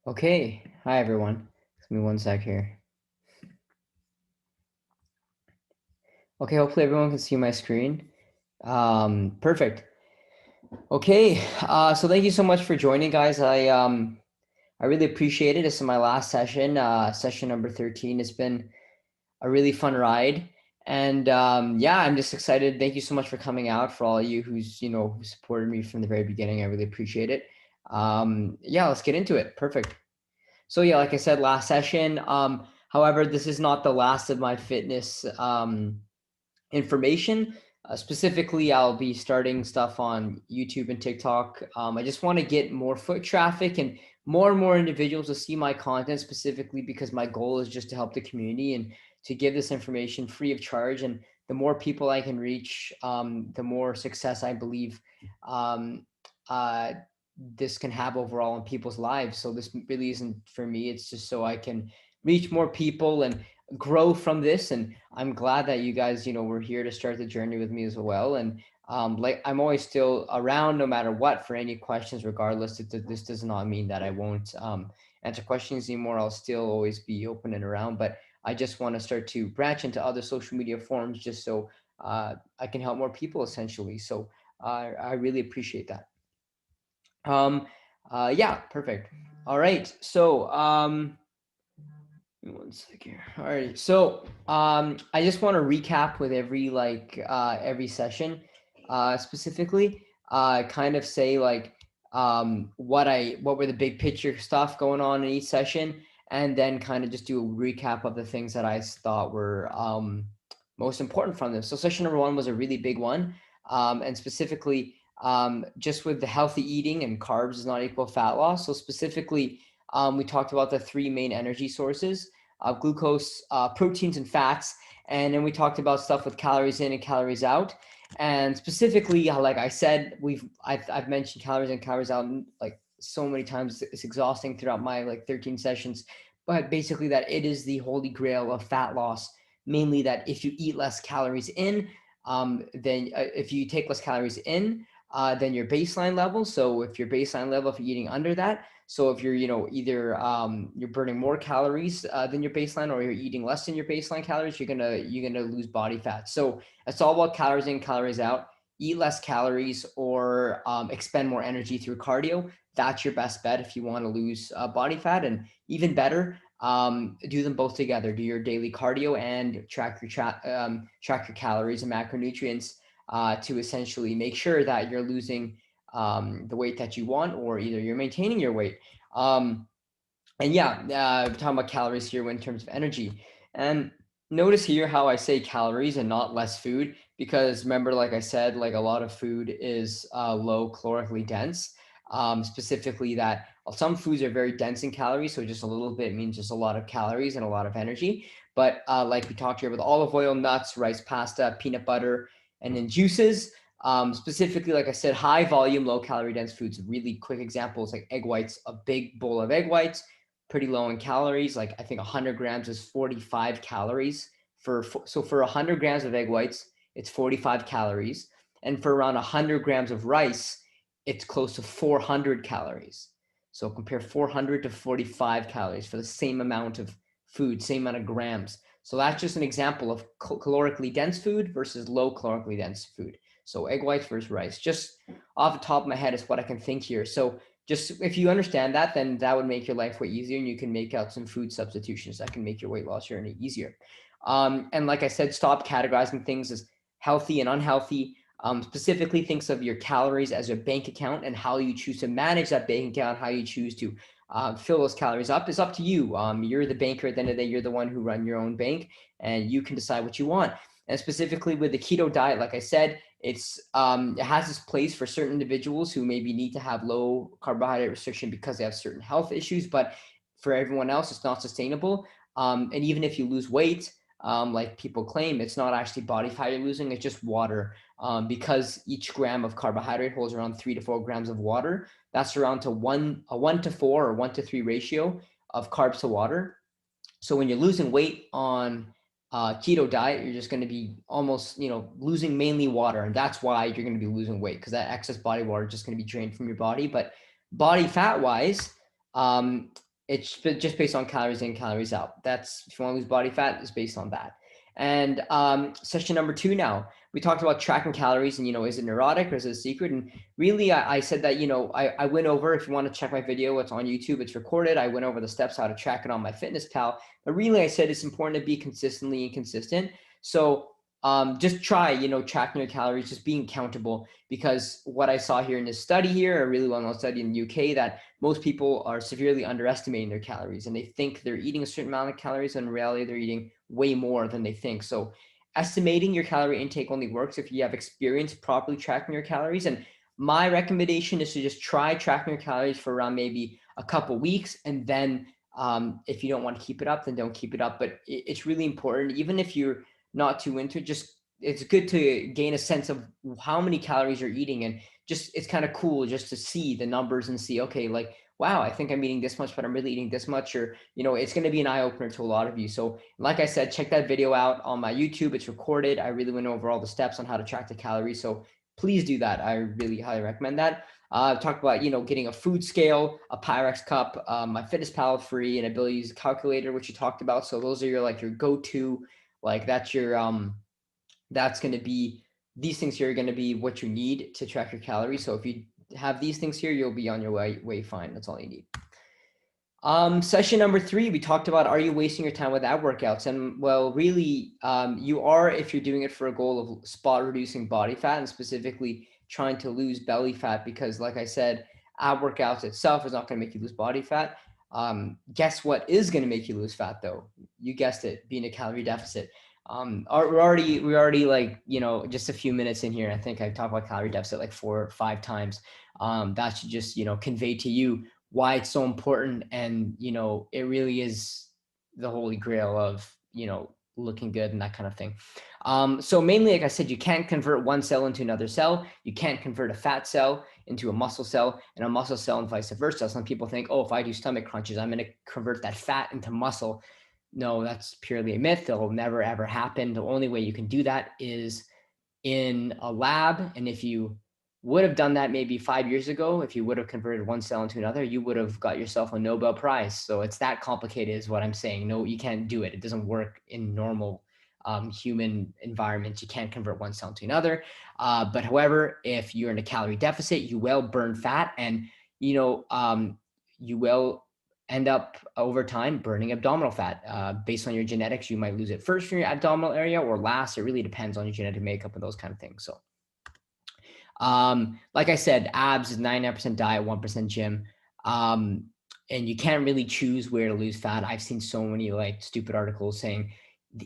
Okay. Hi, everyone. Give me one sec here. Okay, hopefully everyone can see my screen. Perfect. Okay, so thank you so much for joining, guys. I really appreciate it. This is my last session, session number 13. It's been a really fun ride. And yeah, I'm just excited. Thank you so much for coming out, for all of you who supported me from the very beginning. I really appreciate it. Yeah, let's get into it. Perfect. So yeah, like I said, last session. However, this is not the last of my fitness information. Specifically, I'll be starting stuff on YouTube and TikTok. I just want to get more foot traffic and more individuals to see my content, specifically because my goal is just to help the community and to give this information free of charge. And the more people I can reach, the more success I believe um, uh, this can have overall in people's lives. So this really isn't for me. It's just so I can reach more people and grow from this. And I'm glad that you guys, were here to start the journey with me as well. And like, I'm always still around no matter what for any questions. Regardless, this does not mean that I won't answer questions anymore. I'll still always be open and around, but I just want to start to branch into other social media forums just so I can help more people, essentially. So I really appreciate that. um yeah, perfect. All right, so give me one sec here. All right. So I just want to recap with every session, specifically, kind of say like what were the big picture stuff going on in each session, and then kind of just do a recap of the things that I thought were most important from them. So session number one was a really big one, and specifically just with the healthy eating and carbs is not equal fat loss. So specifically, we talked about the three main energy sources of glucose, proteins, and fats. And then we talked about stuff with calories in and calories out. And specifically, like I said, I've mentioned calories in, calories out like so many times. It's exhausting throughout my like 13 sessions. But basically, that it is the holy grail of fat loss. Mainly that if you eat less calories in, then if you take less calories in, than your baseline level. So if your baseline level, if you're eating under that, so if you're, either you're burning more calories than your baseline, or you're eating less than your baseline calories, you're gonna lose body fat. So it's all about calories in, calories out. Eat less calories or expend more energy through cardio. That's your best bet if you want to lose body fat. And even better, do them both together. Do your daily cardio and track your calories and macronutrients to essentially make sure that you're losing the weight that you want, or either you're maintaining your weight. Um, and yeah, we're talking about calories here in terms of energy. And notice here how I say calories and not less food, because remember, like I said, like a lot of food is low calorically dense. Specifically, that some foods are very dense in calories, so just a little bit means just a lot of calories and a lot of energy. But like we talked here with olive oil, nuts, rice, pasta, peanut butter, and then juices. Specifically, like I said, high volume, low calorie dense foods. Really quick examples like egg whites, a big bowl of egg whites, pretty low in calories. Like I think 100 grams is 45 calories for 100 grams of egg whites, it's 45 calories. And for around 100 grams of rice, it's close to 400 calories. So compare 400 to 45 calories for the same amount of food, same amount of grams. So that's just an example of calorically dense food versus low calorically dense food. So egg whites versus rice. Just off the top of my head is what I can think here. So just if you understand that, then that would make your life way easier, and you can make out some food substitutions that can make your weight loss journey easier. And like I said, stop categorizing things as healthy and unhealthy. Specifically, thinks of your calories as a bank account, and how you choose to manage that bank account, how you choose to fill those calories up is up to you. You're the banker at the end of the day. You're the one who run your own bank, and you can decide what you want. And specifically with the keto diet, like I said, it has its place for certain individuals who maybe need to have low carbohydrate restriction because they have certain health issues, but for everyone else, it's not sustainable. And even if you lose weight, like people claim, it's not actually body fat you're losing, it's just water. Because each gram of carbohydrate holds around 3 to 4 grams of water. That's around a 1 to 4 or 1 to 3 ratio of carbs to water. So when you're losing weight on keto diet, you're just going to be almost, losing mainly water. And that's why you're going to be losing weight, because that excess body water is just going to be drained from your body. But body fat wise, um, It's just based on calories in, calories out. That's, if you want to lose body fat, it's based on that. And session number 2 now, we talked about tracking calories and, is it neurotic or is it a secret? And really, I said that, I went over, if you want to check my video, it's on YouTube, it's recorded. I went over the steps how to track it on my fitness pal. But really, I said it's important to be consistently inconsistent. So just try, tracking your calories, just being accountable, because what I saw here in this study here, a really well-known study in the UK, that most people are severely underestimating their calories and they think they're eating a certain amount of calories. And in reality, they're eating way more than they think. So estimating your calorie intake only works if you have experience properly tracking your calories. And my recommendation is to just try tracking your calories for around maybe a couple weeks. And then if you don't want to keep it up, then don't keep it up. But it's really important, even if you're not too into it, just it's good to gain a sense of how many calories you're eating. And just, it's kind of cool just to see the numbers and see, okay, like, wow, I think I'm eating this much, but I'm really eating this much. Or, it's going to be an eye opener to a lot of you. So like I said, check that video out on my YouTube. It's recorded. I really went over all the steps on how to track the calories. So please do that. I really highly recommend that. Talk about, getting a food scale, a Pyrex cup, my MyFitnessPal free, and ability to use a calculator, which you talked about. So those are your, like, your go-to, like, that's going to be, these things here are going to be what you need to track your calories. So if you have these things here, you'll be on your way fine. That's all you need. Session number 3, we talked about, are you wasting your time with ab workouts? And well, really, you are, if you're doing it for a goal of spot reducing body fat and specifically trying to lose belly fat, because like I said, ab workouts itself is not going to make you lose body fat. Guess what is going to make you lose fat though? You guessed it, being a calorie deficit. We're already like, just a few minutes in here. I think I've talked about calorie deficit like 4 or 5 times. That should just, convey to you why it's so important. And, it really is the holy grail of, looking good and that kind of thing. So mainly, like I said, you can't convert one cell into another cell. You can't convert a fat cell into a muscle cell and a muscle cell and vice versa. Some people think, oh, if I do stomach crunches, I'm going to convert that fat into muscle. No, that's purely a myth. It'll never, ever happen. The only way you can do that is in a lab. And if you would have done that maybe 5 years ago, if you would have converted one cell into another, you would have got yourself a Nobel Prize. So it's that complicated is what I'm saying. No, you can't do it. It doesn't work in normal human environments. You can't convert one cell into another. But however, if you're in a calorie deficit, you will burn fat, and you will end up over time burning abdominal fat. Based on your genetics, you might lose it first in your abdominal area or last. It really depends on your genetic makeup and those kind of things. So like I said, abs is 99% diet, 1% gym. And you can't really choose where to lose fat. I've seen so many like stupid articles saying,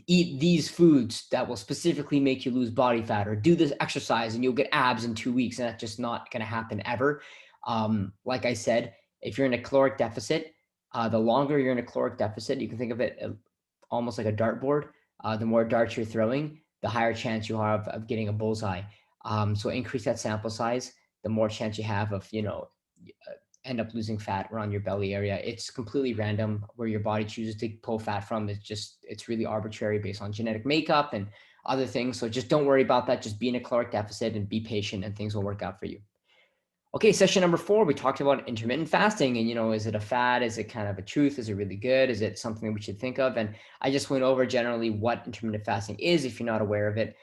eat these foods that will specifically make you lose body fat, or do this exercise and you'll get abs in 2 weeks. And that's just not going to happen ever. Like I said, if you're in a caloric deficit, the longer you're in a caloric deficit, you can think of it almost like a dartboard. The more darts you're throwing, the higher chance you have of getting a bullseye. So increase that sample size, the more chance you have of, end up losing fat around your belly area. It's completely random where your body chooses to pull fat from. It's really arbitrary based on genetic makeup and other things. So just don't worry about that. Just be in a caloric deficit and be patient, and things will work out for you. Okay, session number 4, we talked about intermittent fasting, and is it a fad? Is it kind of a truth? Is it really good? Is it something we should think of? And I just went over generally what intermittent fasting is if you're not aware of it.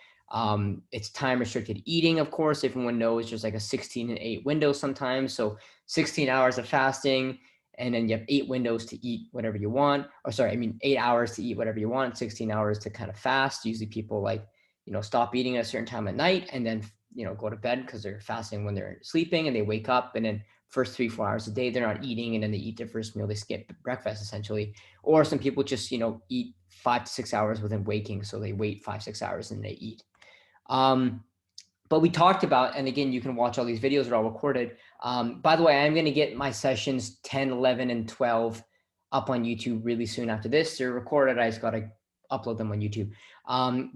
It's time restricted eating, of course. Everyone knows there's like a 16 and 8 window sometimes. So 16 hours of fasting, and then you have 8 windows to eat whatever you want. Or sorry, I mean 8 hours to eat whatever you want, 16 hours to kind of fast. Usually people like, stop eating at a certain time at night and then go to bed because they're fasting when they're sleeping, and they wake up, and then first 3-4 hours a day they're not eating, and then they eat their first meal, they skip breakfast essentially. Or some people just eat 5 to 6 hours within waking, so they wait 5-6 hours and they eat. But we talked about, and again, you can watch all these videos, they're all recorded. By the way, I'm going to get my sessions 10, 11, and 12 up on YouTube really soon after this. They're recorded. I just got to upload them on YouTube.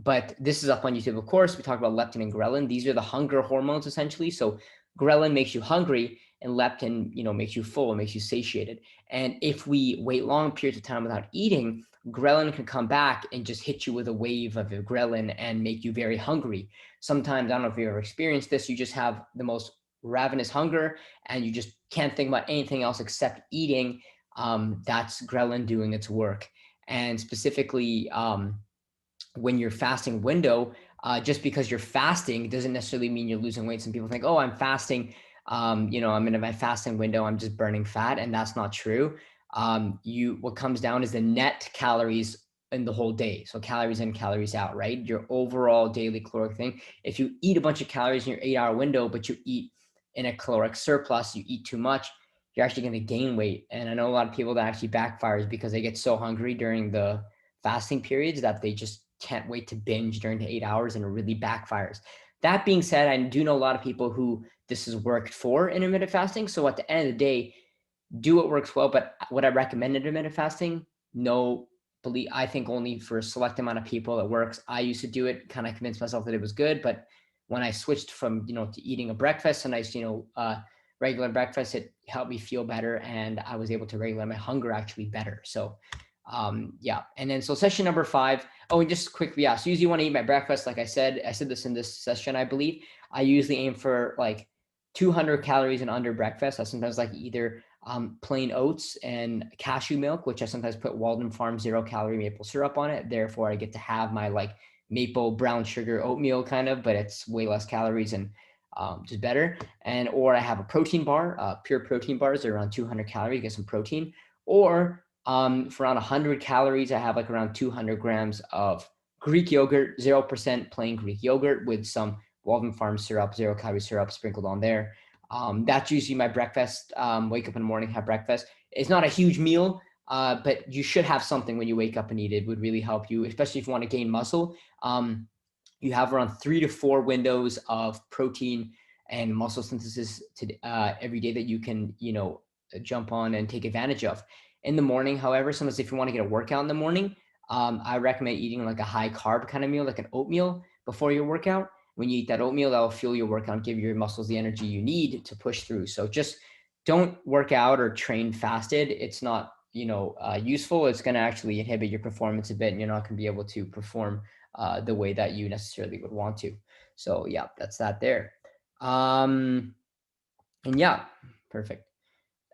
But this is up on YouTube, of course. We talked about leptin and ghrelin. These are the hunger hormones, essentially. So ghrelin makes you hungry, and leptin, makes you full, makes you satiated. And if we wait long periods of time without eating, ghrelin can come back and just hit you with a wave of ghrelin and make you very hungry. Sometimes, I don't know if you've ever experienced this, you just have the most ravenous hunger and you just can't think about anything else except eating. that's ghrelin doing its work. And specifically, when you're fasting window, just because you're fasting doesn't necessarily mean you're losing weight. Some people think, oh, I'm fasting, I'm in my fasting window, I'm just burning fat, and that's not true. What comes down is the net calories in the whole day. So calories in, calories out, right? Your overall daily caloric thing. If you eat a bunch of calories in your 8-hour window, but you eat in a caloric surplus, you eat too much, you're actually going to gain weight. And I know a lot of people that actually backfires because they get so hungry during the fasting periods that they just can't wait to binge during the 8 hours, and it really backfires. That being said, I do know a lot of people who this has worked for intermittent fasting. So at the end of the day, do what works well. But would I recommend intermittent fasting? No, I think only for a select amount of people it works. I used to do it, kind of convinced myself that it was good. But when I switched from, to eating a breakfast, a nice, regular breakfast, it helped me feel better. And I was able to regulate my hunger actually better. So yeah. And then, so session number 5. Oh, and just quickly, yeah. So usually when I eat my breakfast, like I said this in this session, I believe, I usually aim for like 200 calories and under breakfast. I sometimes like either plain oats and cashew milk, which I sometimes put Walden Farm 0-calorie maple syrup on it. Therefore, I get to have my like maple brown sugar oatmeal kind of, but it's way less calories and just better. Or I have a protein bar, pure protein bars. They're around 200 calories, get some protein. Or for around 100 calories, I have like around 200 grams of Greek yogurt, 0% plain Greek yogurt with some Walden Farm syrup, 0-calorie syrup sprinkled on there. That's usually my breakfast. Wake up in the morning, have breakfast. It's not a huge meal, but you should have something when you wake up and eat it. Would really help you, especially if you want to gain muscle. You have around 3 to 4 windows of protein and muscle synthesis every day that you can, jump on and take advantage of. In the morning, however, sometimes if you want to get a workout in the morning, I recommend eating like a high carb kind of meal, like an oatmeal before your workout. When you eat that oatmeal, that will fuel your workout, give your muscles the energy you need to push through. So just don't work out or train fasted. It's not, useful. It's going to actually inhibit your performance a bit, and you're not going to be able to perform the way that you necessarily would want to. So yeah, that's that there. And yeah, perfect.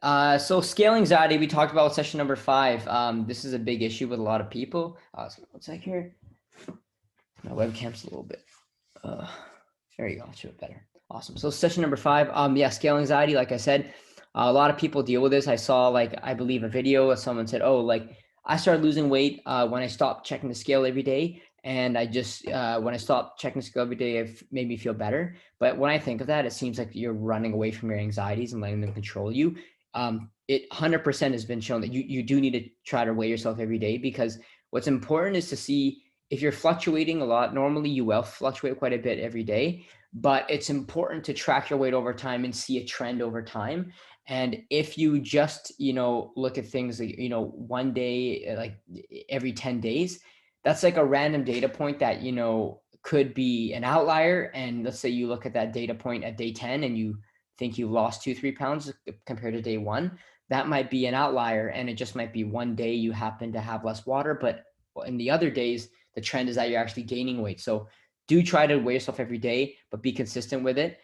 So scale anxiety, we talked about session number 5. This is a big issue with a lot of people. One sec here. My webcam's a little bit. There you go. Should be better. Awesome. So session number 5. Yeah, scale anxiety. Like I said, a lot of people deal with this. I saw, I believe, a video of someone said, "Oh, I started losing weight when I stopped checking the scale every day." And I just, when I stopped checking the scale every day, it made me feel better. But when I think of that, it seems like you're running away from your anxieties and letting them control you. It 100% has been shown that you do need to try to weigh yourself every day, because what's important is to see if you're fluctuating a lot. Normally you will fluctuate quite a bit every day, but it's important to track your weight over time and see a trend over time. And if you just, look at things like, one day, like every 10 days, that's like a random data point that, could be an outlier. And let's say you look at that data point at day 10 and you think you lost 2-3 pounds compared to day 1, that might be an outlier. And it just might be one day you happen to have less water, but in the other days, the trend is that you're actually gaining weight. So do try to weigh yourself every day, but be consistent with it.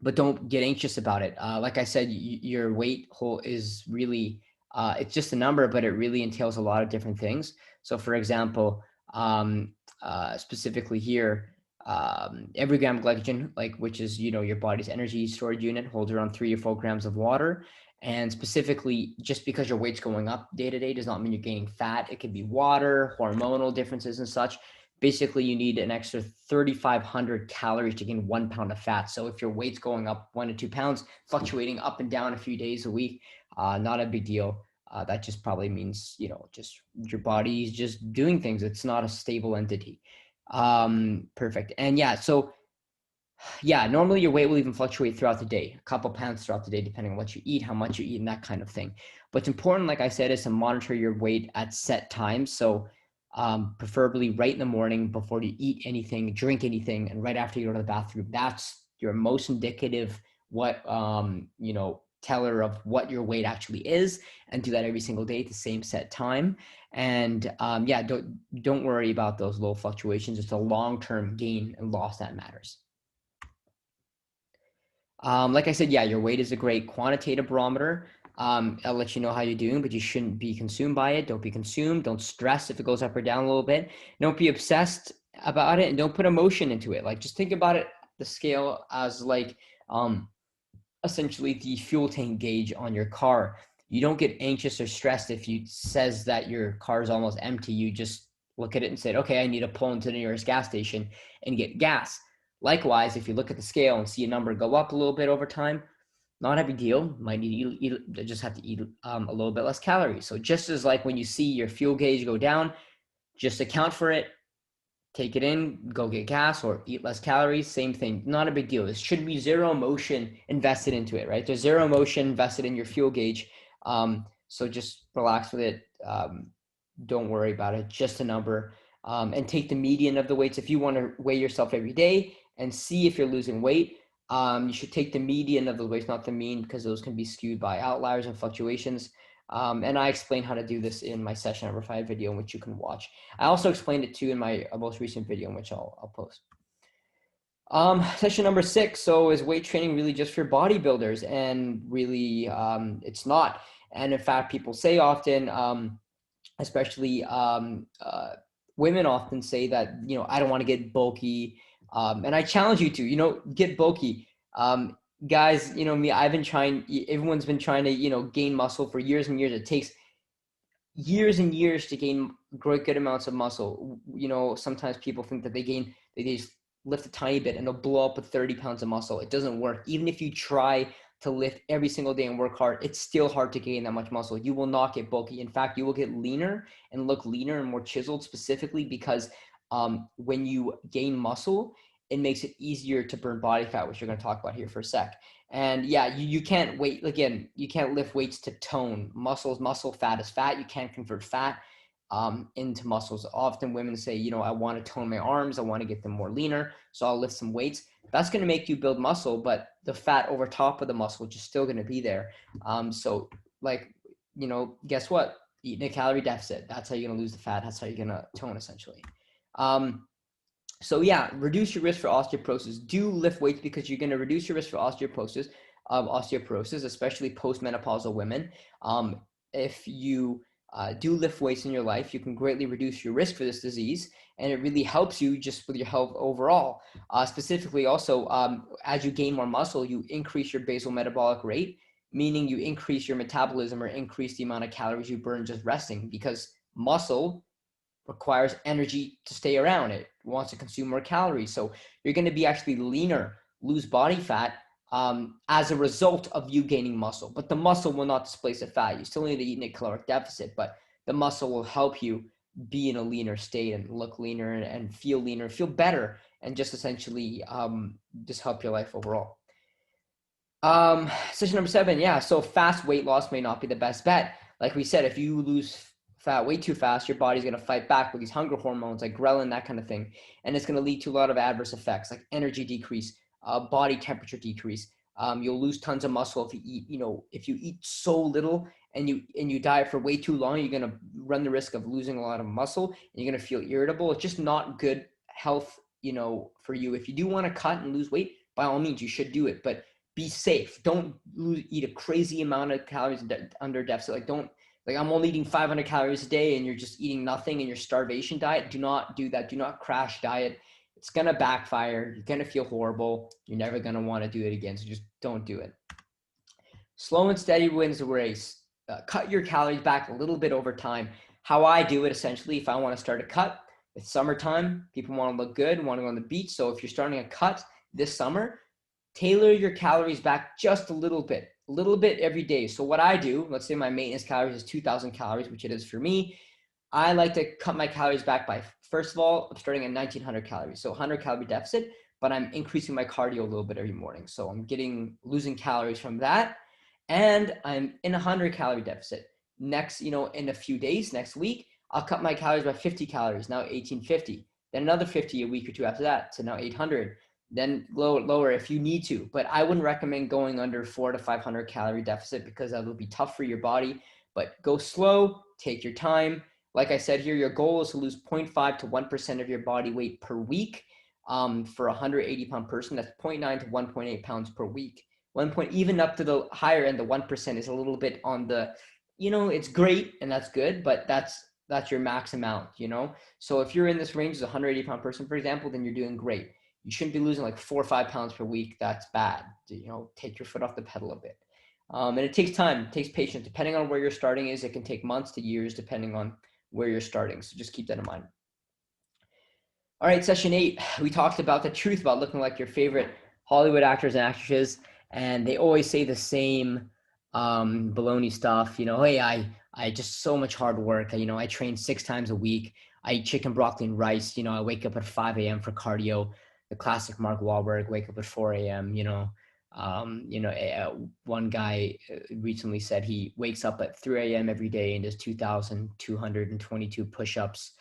But don't get anxious about it. Like I said, your weight whole is really, it's just a number, but it really entails a lot of different things. So for example, specifically here, every gram of glycogen, which is, your body's energy storage unit, holds around 3 or 4 grams of water. And specifically, just because your weight's going up day to day does not mean you're gaining fat. It could be water, hormonal differences and such. Basically, you need an extra 3,500 calories to gain 1 pound of fat. So if your weight's going up 1 to 2 pounds, fluctuating up and down a few days a week, not a big deal. That just probably means, just your body's just doing things. It's not a stable entity. Perfect. And yeah, so yeah, normally your weight will even fluctuate throughout the day, a couple pounds throughout the day, depending on what you eat, how much you eat, and that kind of thing. What's important, like I said, is to monitor your weight at set times. So preferably right in the morning before you eat anything, drink anything, and right after you go to the bathroom. That's your most indicative, teller of what your weight actually is, and do that every single day at the same set time. And yeah, don't worry about those low fluctuations. It's a long-term gain and loss that matters. Like I said, yeah, your weight is a great quantitative barometer. I'll let you know how you're doing, but you shouldn't be consumed by it. Don't be consumed. Don't stress if it goes up or down a little bit. Don't be obsessed about it, and don't put emotion into it. Like, just think about it, the scale as like essentially the fuel tank gauge on your car. You don't get anxious or stressed if you says that your car is almost empty. You just look at it and say, okay, I need to pull into the nearest gas station and get gas. Likewise, if you look at the scale and see a number go up a little bit over time, not a big deal. Might need to eat, just have to eat a little bit less calories. So just as like when you see your fuel gauge go down, just account for it, take it in, go get gas or eat less calories, same thing. Not a big deal. There should be zero emotion invested into it, right? There's zero emotion invested in your fuel gauge. So just relax with it. Don't worry about it. Just a number. And take the median of the weights. If you want to weigh yourself every day and see if you're losing weight, you should take the median of the weights, not the mean, because those can be skewed by outliers and fluctuations. And I explain how to do this in my session number 5 video, which you can watch. I also explained it too in my most recent video, which I'll post. Session number 6. So is weight training really just for bodybuilders? And really, it's not. And in fact, people say often, especially women often say that, I don't want to get bulky. And I challenge you to, get bulky. Guys, me, everyone's been trying to, gain muscle for years and years. It takes years and years to gain good amounts of muscle. Sometimes people think that they just lift a tiny bit and they'll blow up with 30 pounds of muscle. It doesn't work. Even if you try to lift every single day and work hard, it's still hard to gain that much muscle. You will not get bulky. In fact, you will get leaner and look leaner and more chiseled, specifically because when you gain muscle, it makes it easier to burn body fat, which you're going to talk about here for a sec. And yeah, you can't you can't lift weights to tone muscles. Muscle fat is fat. You can't convert fat into muscles. Often women say, I want to tone my arms. I want to get them more leaner. So I'll lift some weights. That's going to make you build muscle, but the fat over top of the muscle is still going to be there. So guess what? Eating a calorie deficit. That's how you're going to lose the fat. That's how you're going to tone, essentially. So yeah, reduce your risk for osteoporosis. Do lift weights because you're going to reduce your risk for osteoporosis, especially postmenopausal women. If you do lift weights in your life, you can greatly reduce your risk for this disease, and it really helps you just with your health overall. Specifically also, as you gain more muscle, you increase your basal metabolic rate, meaning you increase your metabolism or increase the amount of calories you burn just resting, because muscle requires energy to stay around. It wants to consume more calories. So you're going to be actually leaner, lose body fat as a result of you gaining muscle. But the muscle will not displace the fat. You still need to eat in a caloric deficit, but the muscle will help you be in a leaner state and look leaner and feel leaner, feel better, and just essentially just help your life overall. Session number 7. Yeah. So fast weight loss may not be the best bet. Like we said, if you lose fat way too fast, your body's going to fight back with these hunger hormones like ghrelin, that kind of thing. And it's going to lead to a lot of adverse effects like energy decrease, body temperature decrease. You'll lose tons of muscle if you eat, if you eat so little and you diet for way too long, you're going to run the risk of losing a lot of muscle and you're going to feel irritable. It's just not good health, for you. If you do want to cut and lose weight, by all means, you should do it, but be safe. Don't eat a crazy amount of calories under deficit. I'm only eating 500 calories a day and you're just eating nothing in your starvation diet. Do not do that. Do not crash diet. It's going to backfire. You're going to feel horrible. You're never going to want to do it again. So just don't do it. Slow and steady wins the race. Cut your calories back a little bit over time. How I do it, essentially, if I want to start a cut, it's summertime. People want to look good, want to go on the beach. So if you're starting a cut this summer, tailor your calories back just a little bit every day. So what I do, let's say my maintenance calories is 2,000 calories, which it is for me. I like to cut my calories back by, first of all, I'm starting at 1,900 calories. So 100 calorie deficit, but I'm increasing my cardio a little bit every morning. So I'm losing calories from that. And I'm in 100 calorie deficit. Next, in a few days, next week, I'll cut my calories by 50 calories, now 1,850. Then another 50 a week or two after that, so now 800. Then lower if you need to, but I wouldn't recommend going under 400 to 500 calorie deficit because that will be tough for your body. But go slow, take your time. Like I said here, your goal is to lose 0.5 to 1% of your body weight per week. For a 180-pound person, that's 0.9 to 1.8 pounds per week. 1 point, even up to the higher end, the 1% is a little bit on the, it's great and that's good, but that's your max amount, So if you're in this range as a 180-pound person, for example, then you're doing great. You shouldn't be losing like 4 or 5 pounds per week. That's bad. Take your foot off the pedal a bit. And it takes time, it takes patience. Depending on where your starting is, it can take months to years, depending on where you're starting. So just keep that in mind. All right, session 8, we talked about the truth about looking like your favorite Hollywood actors and actresses, and they always say the same baloney stuff. Hey, I just so much hard work. I train 6 times a week. I eat chicken, broccoli, and rice. I wake up at 5 a.m. for cardio. The classic Mark Wahlberg, wake up at 4 a.m. One guy recently said he wakes up at 3 a.m. every day and does 2,222 push-ups.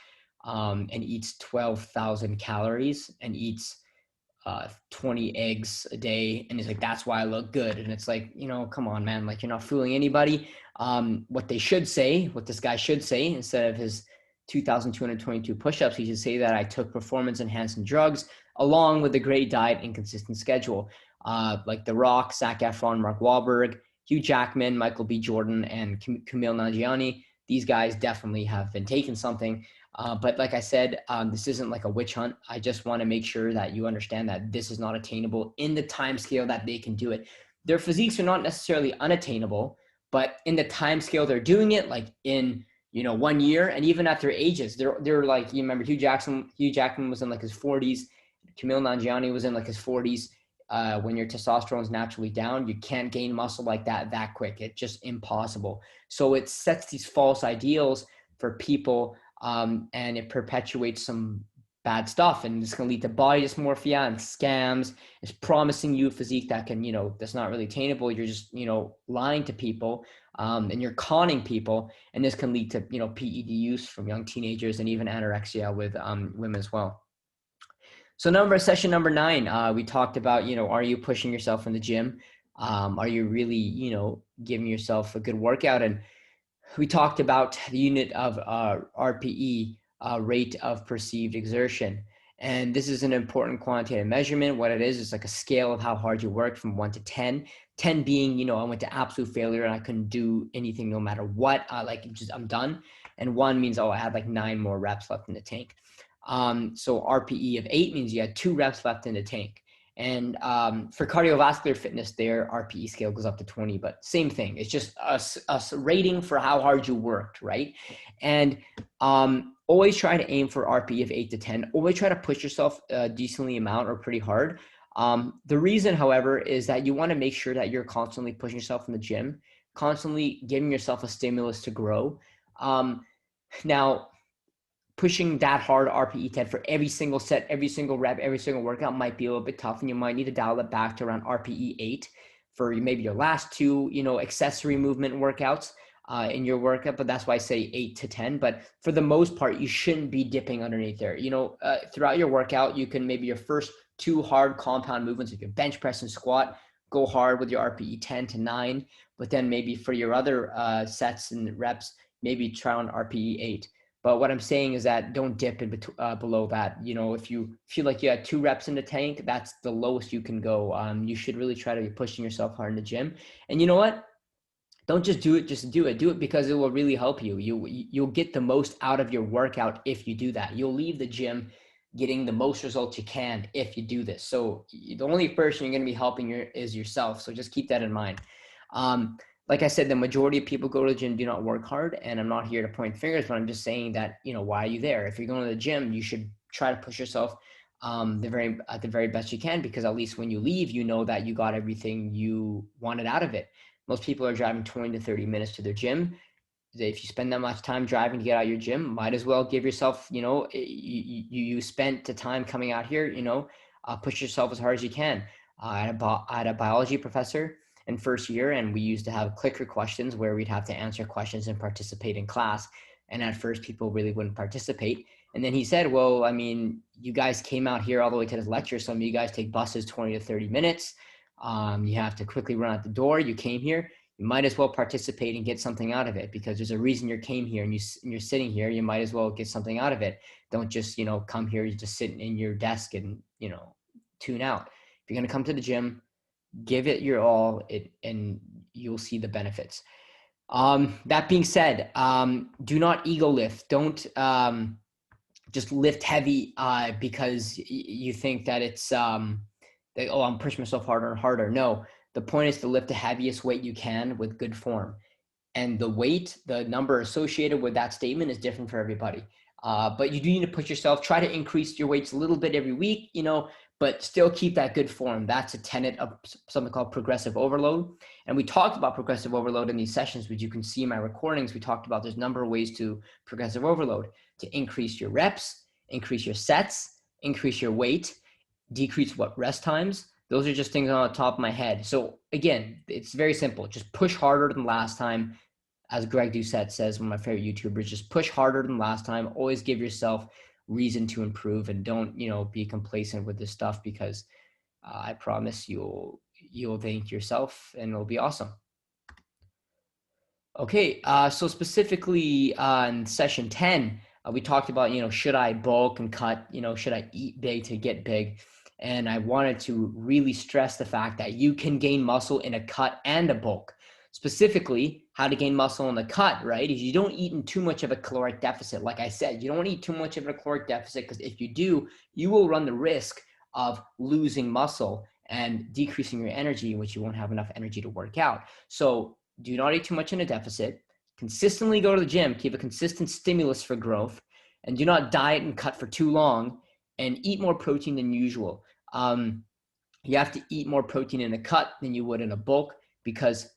And eats 12,000 calories and eats 20 eggs a day. And he's like, that's why I look good. And it's like, come on, man, like you're not fooling anybody. What this guy should say, instead of his 2,222 push-ups, he should say that I took performance enhancing drugs along with a great diet and consistent schedule. Like The Rock, Zac Efron, Mark Wahlberg, Hugh Jackman, Michael B. Jordan, and Kumail Nanjiani. These guys definitely have been taking something. But like I said, this isn't like a witch hunt. I just want to make sure that you understand that this is not attainable in the time scale that they can do it. Their physiques are not necessarily unattainable, but in the time scale they're doing it, like in 1 year, and even at their ages, they're like, you remember Hugh Jackman was in like his 40s, Kumail Nanjiani was in like his 40s. When your testosterone is naturally down, you can't gain muscle like that quick. It's just impossible. So it sets these false ideals for people. And it perpetuates some bad stuff, and it's going to lead to body dysmorphia and scams. It's promising you a physique that can, that's not really attainable. You're just, lying to people, and you're conning people. And this can lead to, PED use from young teenagers and even anorexia with women as well. So session number 9, we talked about, are you pushing yourself in the gym? Are you really, giving yourself a good workout? And we talked about the unit of RPE, rate of perceived exertion. And this is an important quantitative measurement. What it is like a scale of how hard you worked from 1 to 10. 10 being, I went to absolute failure and I couldn't do anything no matter what. I'm done. And 1 means, I had like 9 more reps left in the tank. So RPE of 8 means you had 2 reps left in the tank. And for cardiovascular fitness, their RPE scale goes up to 20, but same thing. It's just a rating for how hard you worked, right? And always try to aim for RPE of 8 to 10. Always try to push yourself a decently amount or pretty hard. The reason, however, is that you want to make sure that you're constantly pushing yourself in the gym, constantly giving yourself a stimulus to grow. Now, pushing that hard RPE 10 for every single set, every single rep, every single workout might be a little bit tough, and you might need to dial it back to around RPE 8 for maybe your last 2, accessory movement workouts in your workout. But that's why I say 8 to 10. But for the most part, you shouldn't be dipping underneath there. Throughout your workout, you can maybe your first 2 hard compound movements, like your bench press and squat, go hard with your RPE 10 to 9. But then maybe for your other sets and reps, maybe try on RPE 8. But what I'm saying is that don't dip in below that. If you feel like you had 2 reps in the tank, that's the lowest you can go. You should really try to be pushing yourself hard in the gym. And you know what? Don't just do it, just do it. Do it because it will really help you. You'll get the most out of your workout if you do that. You'll leave the gym getting the most results you can if you do this. So the only person you're going to be helping is yourself. So just keep that in mind. Like I said, the majority of people go to the gym do not work hard, and I'm not here to point fingers, but I'm just saying that, why are you there? If you're going to the gym, you should try to push yourself at the very best you can, because at least when you leave, you know that you got everything you wanted out of it. Most people are driving 20 to 30 minutes to their gym. If you spend that much time driving to get out of your gym, might as well give yourself, you spent the time coming out here, push yourself as hard as you can. I had a biology professor in first year, and we used to have clicker questions where we'd have to answer questions and participate in class. And at first people really wouldn't participate. And then he said, well, I mean, you guys came out here all the way to this lecture. Some of you guys take buses 20 to 30 minutes. You have to quickly run out the door. You came here, you might as well participate and get something out of it, because there's a reason you came here, and you're sitting here. You might as well get something out of it. Don't just, come here, you just sit in your desk and, tune out. If you're going to come to the gym, give it your all, and you'll see the benefits. That being said, do not ego lift. Don't just lift heavy because you think that it's that, oh, I'm pushing myself harder and harder. No, the point is to lift the heaviest weight you can with good form. And the weight, the number associated with that statement is different for everybody. But you do need to push yourself, try to increase your weights a little bit every week, but still keep that good form. That's a tenet of something called progressive overload. And we talked about progressive overload in these sessions, which you can see in my recordings. We talked about there's a number of ways to progressive overload: to increase your reps, increase your sets, increase your weight, decrease rest times. Those are just things on the top of my head. So again, it's very simple. Just push harder than last time. As Greg Doucette says, one of my favorite YouTubers, just push harder than last time. Always give yourself reason to improve, and don't, be complacent with this stuff, because I promise you'll thank yourself and it'll be awesome. Okay, so specifically in session 10, we talked about, should I bulk and cut? Should I eat big to get big? And I wanted to really stress the fact that you can gain muscle in a cut and a bulk. Specifically, how to gain muscle in the cut, right, is you don't eat in too much of a caloric deficit. Like I said, you don't eat too much of a caloric deficit, because if you do, you will run the risk of losing muscle and decreasing your energy, which you won't have enough energy to work out. So do not eat too much in a deficit. Consistently go to the gym, keep a consistent stimulus for growth, and do not diet and cut for too long, and eat more protein than usual. You have to eat more protein in a cut than you would in a bulk, because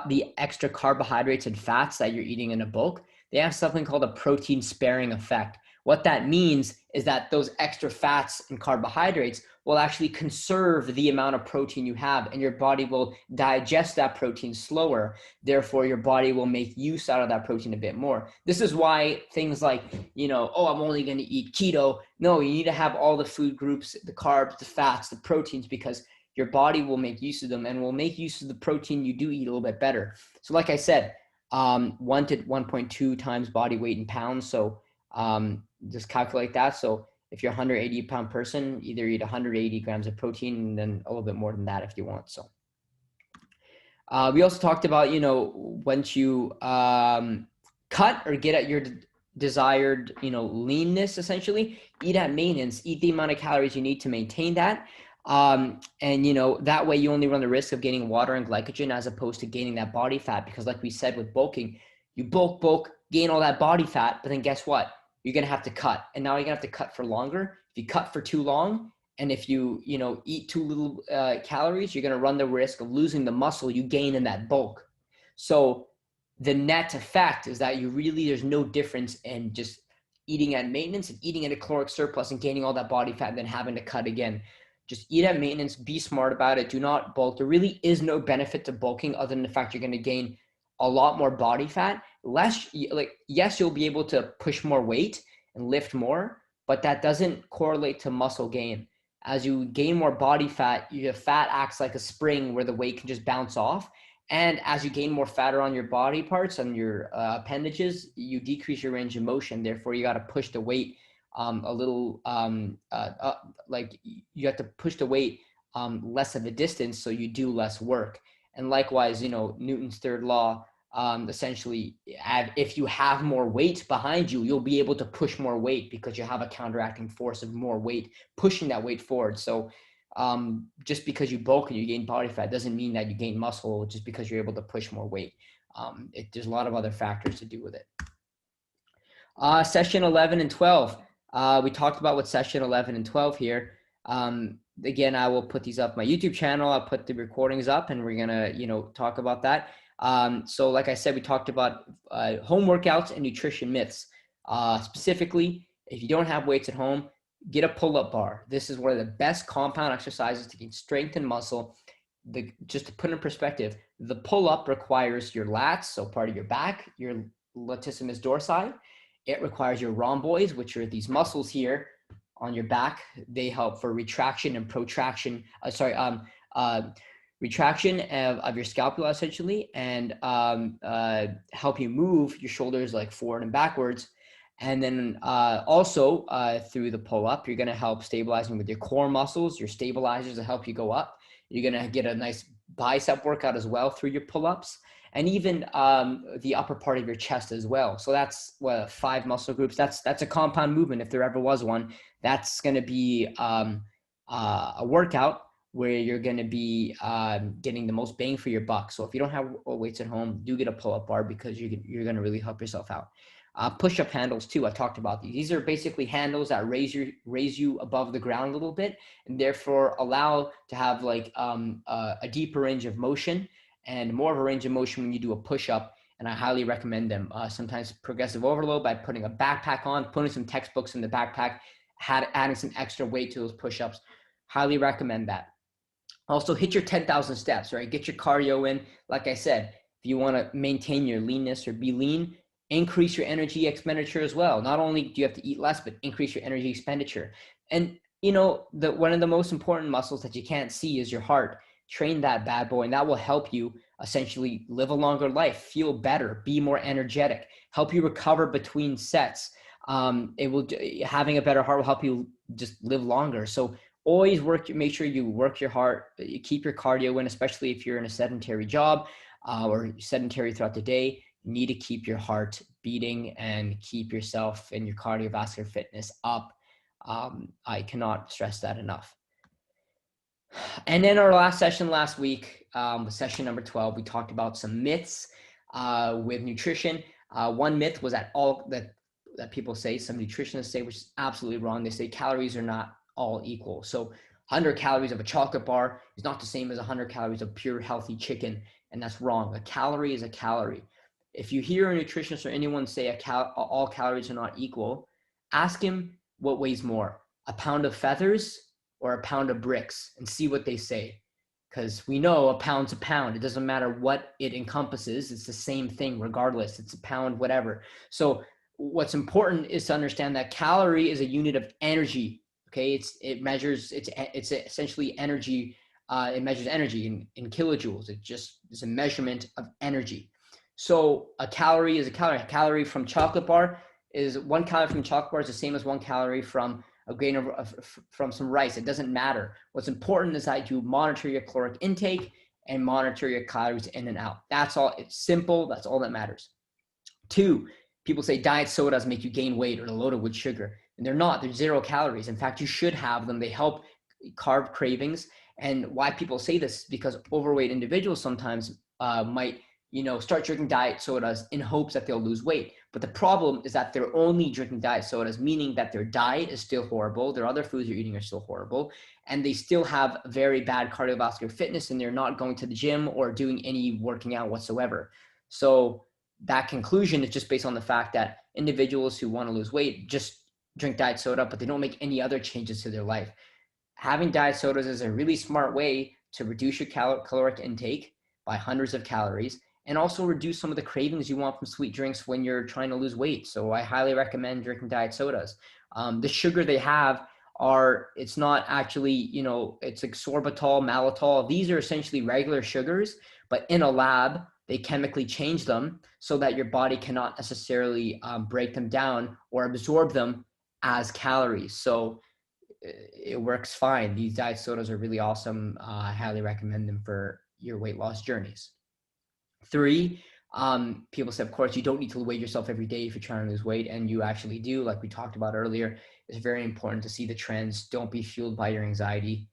the extra carbohydrates and fats that you're eating in a bulk, they have something called a protein sparing effect. What that means is that those extra fats and carbohydrates will actually conserve the amount of protein you have, and your body will digest that protein slower. Therefore, your body will make use out of that protein a bit more. This is why things like, oh, I'm only going to eat keto. No, you need to have all the food groups, the carbs, the fats, the proteins, because your body will make use of them, and will make use of the protein you do eat a little bit better. So like I said, 1 to 1.2 times body weight in pounds. So just calculate that. So if you're a 180-pound person, either eat 180 grams of protein, and then a little bit more than that if you want. So we also talked about, once you cut or get at your desired, leanness, essentially, eat at maintenance, eat the amount of calories you need to maintain that. And that way you only run the risk of gaining water and glycogen, as opposed to gaining that body fat. Because like we said with bulking, you bulk, gain all that body fat, but then guess what? You're going to have to cut. And now you're going to have to cut for longer. If you cut for too long, and if you, eat too little calories, you're going to run the risk of losing the muscle you gain in that bulk. So the net effect is that there's no difference in just eating at maintenance and eating at a caloric surplus and gaining all that body fat and then having to cut again. Just eat at maintenance, be smart about it. Do not bulk. There really is no benefit to bulking other than the fact you're going to gain a lot more body fat. Yes, you'll be able to push more weight and lift more, but that doesn't correlate to muscle gain. As you gain more body fat, your fat acts like a spring where the weight can just bounce off. And as you gain more fat around your body parts and your appendages, you decrease your range of motion. Therefore, you got to push the weight a little, like you have to push the weight less of a distance, so you do less work. And likewise, Newton's third law, essentially, if you have more weight behind you, you'll be able to push more weight, because you have a counteracting force of more weight pushing that weight forward. So just because you bulk and you gain body fat doesn't mean that you gain muscle just because you're able to push more weight. There's a lot of other factors to do with it. Session 11 and 12. We talked about what session 11 and 12 here. Again, I will put these up my YouTube channel. I'll put the recordings up, and we're gonna, talk about that. So like I said, we talked about home workouts and nutrition myths. Specifically, if you don't have weights at home, get a pull-up bar. This is one of the best compound exercises to gain strength and muscle. Just to put in perspective, the pull-up requires your lats, so part of your back, your latissimus dorsi. It requires your rhomboids, which are these muscles here on your back. They help for retraction and protraction. Retraction of your scapula, essentially, and help you move your shoulders like forward and backwards. And then also through the pull-up, you're going to help stabilizing with your core muscles, your stabilizers to help you go up. You're going to get a nice bicep workout as well through your pull-ups, and even the upper part of your chest as well. So that's what, 5 muscle groups. That's a compound movement if there ever was one. That's going to be a workout where you're going to be getting the most bang for your buck. So if you don't have weights at home, do get a pull-up bar, because you're going to really help yourself out. Push-up handles too. I talked about these. These are basically handles that raise you above the ground a little bit, and therefore allow to have like a deeper range of motion and more of a range of motion when you do a push-up. And I highly recommend them. Sometimes progressive overload by putting a backpack on, putting some textbooks in the backpack, adding some extra weight to those push-ups. Highly recommend that. Also, hit your 10,000 steps, right? Get your cardio in. Like I said, if you want to maintain your leanness or be lean, increase your energy expenditure as well. Not only do you have to eat less, but increase your energy expenditure. And one of the most important muscles that you can't see is your heart. Train that bad boy, and that will help you essentially live a longer life, feel better, be more energetic, help you recover between sets. Having a better heart will help you just live longer. So always make sure you work your heart, you keep your cardio in, especially if you're in a sedentary job or sedentary throughout the day. You need to keep your heart beating and keep yourself and your cardiovascular fitness up. I cannot stress that enough. And then our last session last week, session number 12, we talked about some myths with nutrition. One myth was that people say, some nutritionists say, which is absolutely wrong. They say calories are not all equal. So 100 calories of a chocolate bar is not the same as 100 calories of pure healthy chicken, and that's wrong. A calorie is a calorie. If you hear a nutritionist or anyone say all calories are not equal, ask him what weighs more, a pound of feathers or a pound of bricks, and see what they say. Because we know a pound's a pound. It doesn't matter what it encompasses. It's the same thing regardless. It's a pound, whatever. So what's important is to understand that calorie is a unit of energy. Okay, it's essentially energy. It measures energy in kilojoules. It's a measurement of energy. So a calorie is a calorie. A calorie from chocolate bar is 1 calorie from chocolate bar is the same as 1 calorie from a grain from some rice. It doesn't matter. What's important is that you monitor your caloric intake and monitor your calories in and out. That's all. It's simple. That's all that matters. 2, people say diet sodas make you gain weight or they're loaded with sugar, and they're not. They're 0 calories. In fact, you should have them. They help carb cravings. And why people say this is because overweight individuals sometimes might start drinking diet sodas in hopes that they'll lose weight. But the problem is that they're only drinking diet sodas, meaning that their diet is still horrible. Their other foods they're eating are still horrible. And they still have very bad cardiovascular fitness, and they're not going to the gym or doing any working out whatsoever. So that conclusion is just based on the fact that individuals who want to lose weight just drink diet soda, but they don't make any other changes to their life. Having diet sodas is a really smart way to reduce your caloric intake by hundreds of calories, and also reduce some of the cravings you want from sweet drinks when you're trying to lose weight. So I highly recommend drinking diet sodas. The sugar they have it's not actually, it's like sorbitol, maltitol. These are essentially regular sugars, but in a lab, they chemically change them so that your body cannot necessarily break them down or absorb them as calories. So it works fine. These diet sodas are really awesome. I highly recommend them for your weight loss journeys. 3, people say, of course, you don't need to weigh yourself every day if you're trying to lose weight, and you actually do, like we talked about earlier. It's very important to see the trends. Don't be fueled by your anxiety.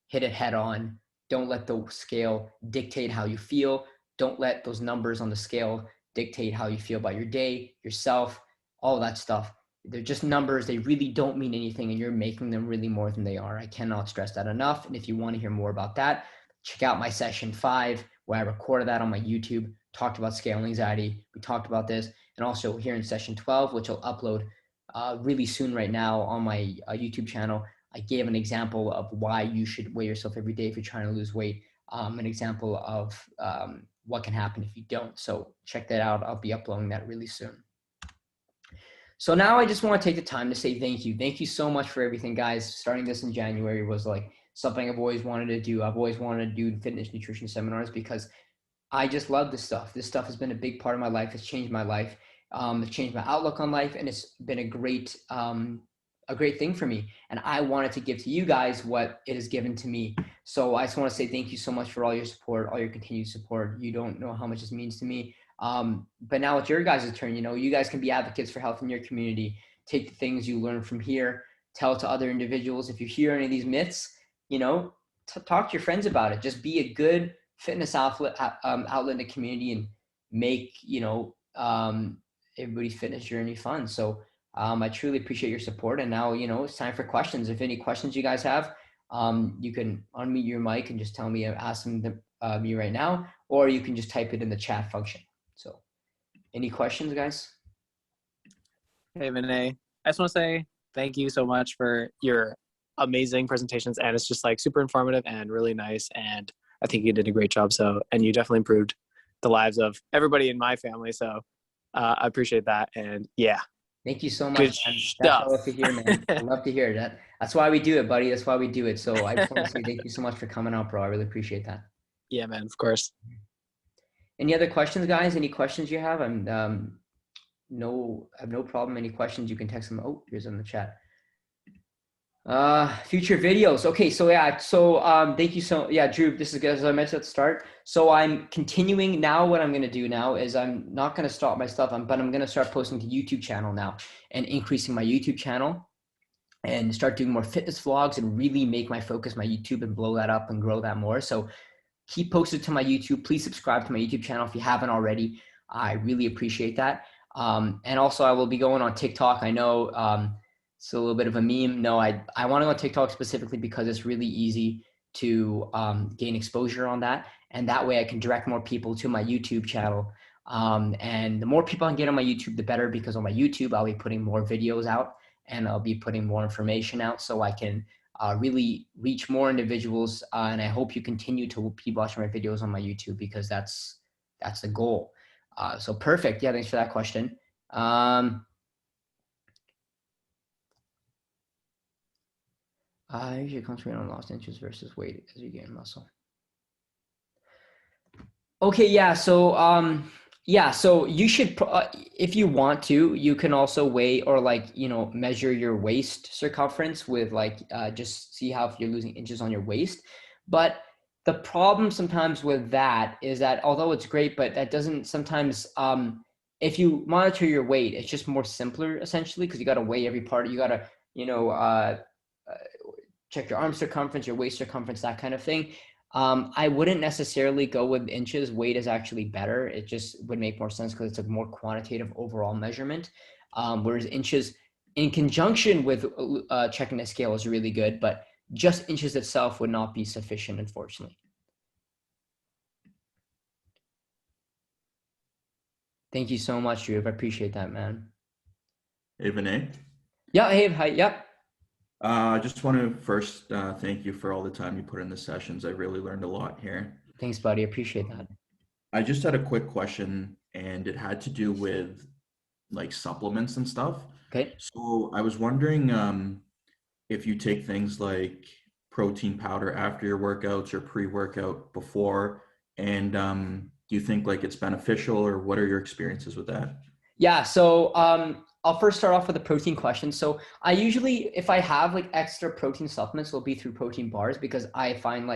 Hit it head on. Don't let the scale dictate how you feel. Don't let those numbers on the scale dictate how you feel about your day, yourself, all that stuff. They're just numbers. They really don't mean anything, and you're making them really more than they are. I cannot stress that enough. And if you want to hear more about that, check out my session 5, where I recorded that on my YouTube, talked about scale anxiety. We talked about this. And also here in session 12, which I'll upload really soon right now on my YouTube channel, I gave an example of why you should weigh yourself every day if you're trying to lose weight, an example of what can happen if you don't. So check that out. I'll be uploading that really soon. So now I just want to take the time to say thank you. Thank you so much for everything, guys. Starting this in January was like something I've always wanted to do. I've always wanted to do fitness nutrition seminars because I just love this stuff. This stuff has been a big part of my life. It's changed my life. It's changed my outlook on life, and it's been a great a great thing for me. And I wanted to give to you guys what it has given to me. So I just want to say thank you so much for all your support, all your continued support. You don't know how much this means to me. But now it's your guys' turn. You guys can be advocates for health in your community. Take the things you learn from here, tell it to other individuals. If you hear any of these myths, talk to your friends about it. Just be a good fitness outlet in the community and make, everybody's fitness journey fun. So I truly appreciate your support. And now, it's time for questions. If any questions you guys have, you can unmute your mic and just tell me, ask them me right now, or you can just type it in the chat function. So any questions, guys? Hey, Vinay. I just want to say thank you so much for your amazing presentations. And it's just like super informative and really nice. And I think you did a great job. And you definitely improved the lives of everybody in my family. So I appreciate that. And yeah. Thank you so much. Good That's stuff. what I love to hear, man. I love to hear that. That's why we do it, buddy. That's why we do it. So I just want to say thank you so much for coming out, bro. I really appreciate that. Yeah, man. Of course. Any other questions, guys? Any questions you have? I have no problem. Any questions, you can text them. Oh, here's in the chat. Future videos. Okay, so yeah, thank you Drew, this is good, as I mentioned at the start. So I'm continuing now. What I'm going to do now is I'm not going to stop my stuff, but I'm going to start posting to YouTube channel now and increasing my YouTube channel and start doing more fitness vlogs and really make my focus my YouTube and blow that up and grow that more. So keep posted to my YouTube. Please subscribe to my YouTube channel if you haven't already. I really appreciate that. And also I will be going on TikTok. I know, it's a little bit of a meme. No, I want to go on TikTok specifically because it's really easy to gain exposure on that. And that way I can direct more people to my YouTube channel. And the more people I can get on my YouTube, the better, because on my YouTube, I'll be putting more videos out and I'll be putting more information out so I can really reach more individuals. And I hope you continue to keep watching my videos on my YouTube, because that's the goal. So perfect. Yeah, thanks for that question. I usually concentrate on lost inches versus weight as you gain muscle. Okay, yeah. So so you should, if you want to, you can also weigh or measure your waist circumference with just see how if you're losing inches on your waist. But the problem sometimes with that is that although it's great, but that doesn't sometimes, if you monitor your weight, it's just more simpler essentially, because you got to weigh every part. You got to, check your arm circumference, your waist circumference, that kind of thing. I wouldn't necessarily go with inches. Weight is actually better. It just would make more sense because it's a more quantitative overall measurement. Whereas inches in conjunction with checking the scale is really good, but just inches itself would not be sufficient, unfortunately. Thank you so much, Drew. I appreciate that, man. Hey, Vinay. Yeah, hey, hi, yep. I just want to first thank you for all the time you put in the sessions. I really learned a lot here. Thanks, buddy. Appreciate that. I just had a quick question, and it had to do with supplements and stuff. Okay. So I was wondering if you take things like protein powder after your workouts or pre-workout before, and do you think it's beneficial, or what are your experiences with that? Yeah, so I'll first start off with a protein question. So I usually, if I have extra protein supplements, it'll be through protein bars, because I find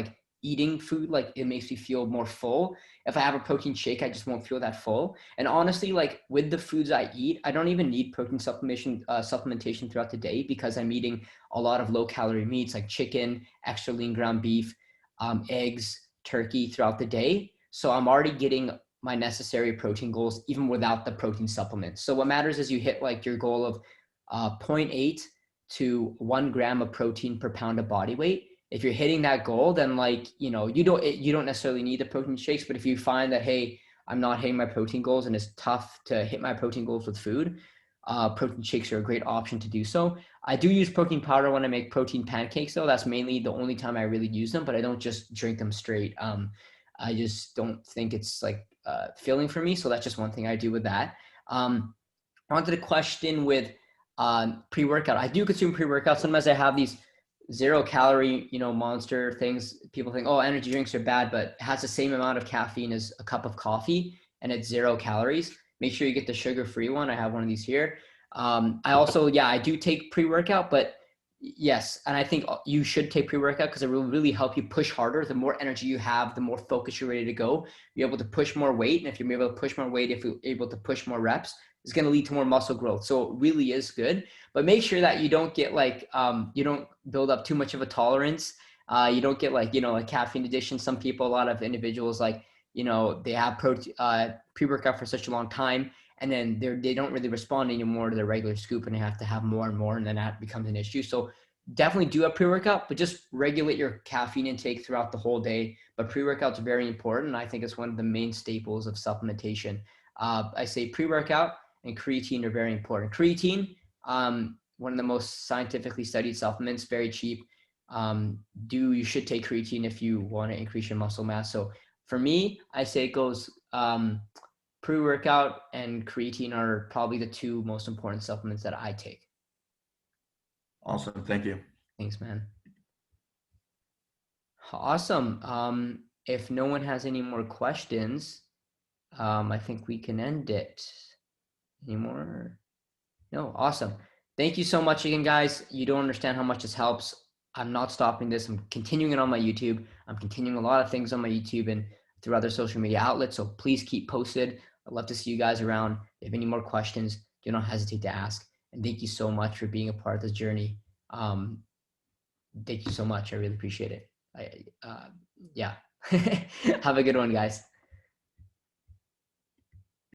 eating food, it makes me feel more full. If I have a protein shake, I just won't feel that full. And honestly, with the foods I eat, I don't even need protein supplementation throughout the day, because I'm eating a lot of low calorie meats like chicken, extra lean ground beef, eggs, turkey throughout the day. So I'm already getting my necessary protein goals even without the protein supplements. So what matters is you hit your goal of 0.8 to 1 gram of protein per pound of body weight. If you're hitting that goal, then you don't necessarily need the protein shakes. But if you find that, hey, I'm not hitting my protein goals and it's tough to hit my protein goals with food, protein shakes are a great option to do so. I do use protein powder when I make protein pancakes, though. That's mainly the only time I really use them, but I don't just drink them straight. I just don't think it's filling for me. So that's just one thing I do with that. Onto the question with pre-workout. I do consume pre-workout. Sometimes I have these 0 calorie, monster things. People think, oh, energy drinks are bad, but it has the same amount of caffeine as a cup of coffee and it's 0 calories. Make sure you get the sugar-free one. I have one of these here. I also, yeah, I do take pre-workout, but yes, and I think you should take pre-workout because it will really help you push harder. The more energy you have, the more focused you're ready to go. You're able to push more weight, and if you're able to push more weight, if you're able to push more reps, it's going to lead to more muscle growth. So it really is good. But make sure that you don't get like you don't build up too much of a tolerance. You don't get like like caffeine addiction. Some people, a lot of individuals, like they have pre-workout for such a long time, and then they don't really respond anymore to their regular scoop, and they have to have more and more, and then that becomes an issue. So definitely do a pre-workout, but just regulate your caffeine intake throughout the whole day. But pre-workout's very important. I think it's one of the main staples of supplementation. I say pre-workout and creatine are very important. Creatine, one of the most scientifically studied supplements, very cheap. You should take creatine if you want to increase your muscle mass. So for me, I say it goes pre-workout and creatine are probably the two most important supplements that I take. Awesome. Thank you. Thanks, man. Awesome. If no one has any more questions, I think we can end it. Any more? No. Awesome. Thank you so much again, guys. You don't understand how much this helps. I'm not stopping this. I'm continuing it on my YouTube. I'm continuing a lot of things on my YouTube and through other social media outlets. So please keep posted. I'd love to see you guys around. If you have any more questions, do not hesitate to ask. And thank you so much for being a part of this journey. Thank you so much. I really appreciate it. Yeah. Have a good one, guys.